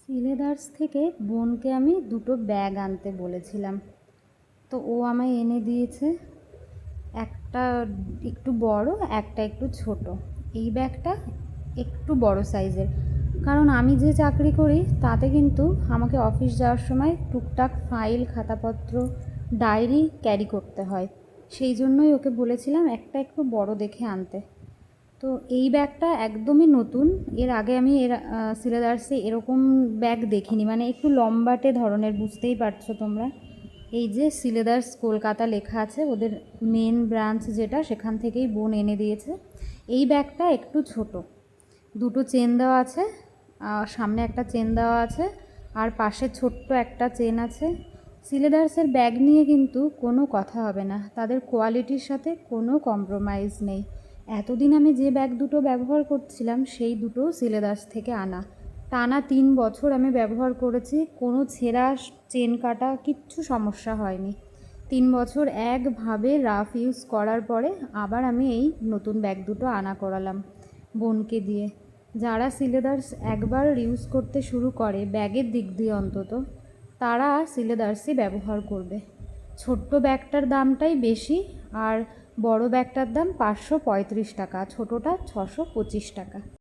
সিলেদার্স থেকে বোনকে আমি দুটো ব্যাগ আনতে বলেছিলাম, তো ও আমায় এনে দিয়েছে। একটা একটু বড়, একটা একটু ছোট। এই ব্যাগটা একটু বড় সাইজের, কারণ আমি যে চাকরি করি তাতে কিন্তু আমাকে অফিস যাওয়ার সময় টুকটাক ফাইল, খাতাপত্র, ডায়েরি ক্যারি করতে হয়। সেই জন্যই ওকে বলেছিলাম একটা একটু বড় দেখে আনতে। তো এই ব্যাগটা একদমই নতুন, এর আগে আমি সিলেদার্সে এরকম ব্যাগ দেখিনি, মানে একটু লম্বাটে ধরনের, বুঝতেই পারছো তোমরা। এই যে সিলেদার্স কলকাতা লেখা আছে, ওদের মেন ব্রাঞ্চ যেটা, সেখান থেকেই বোন এনে দিয়েছে। এই ব্যাগটা একটু ছোট, দুটো চেন দেওয়া আছে, সামনে একটা চেন দেওয়া আছে, আর পাশে ছোট্ট একটা চেন আছে। সিলেদার্সের ব্যাগ নিয়ে কিন্তু কোনো কথা হবে না, তাদের কোয়ালিটির সাথে কোনো কম্প্রোমাইজ নেই। এতদিন আমি যে ব্যাগ দুটো ব্যবহার করছিলাম সেই দুটো সিলেদার্স থেকে আনা। টানা 3 বছর আমি ব্যবহার করেছি, কোনো ছেঁড়া, চেন কাটা কিচ্ছু সমস্যা হয়নি। 3 বছর একভাবে রাফ ইউজ করার পরে আবার আমি এই নতুন ব্যাগ দুটো আনা করালাম বোনকে দিয়ে। যারা সিলেদার্স একবার ইউজ করতে শুরু করে ব্যাগের দিক দিয়ে অন্তত, তারা সিলেদার্সই ব্যবহার করবে। ছোট্ট ব্যাগটার দামটাই বেশি, আর বড় ব্যাগটার দাম 535 টাকা, ছোটোটা 625 টাকা।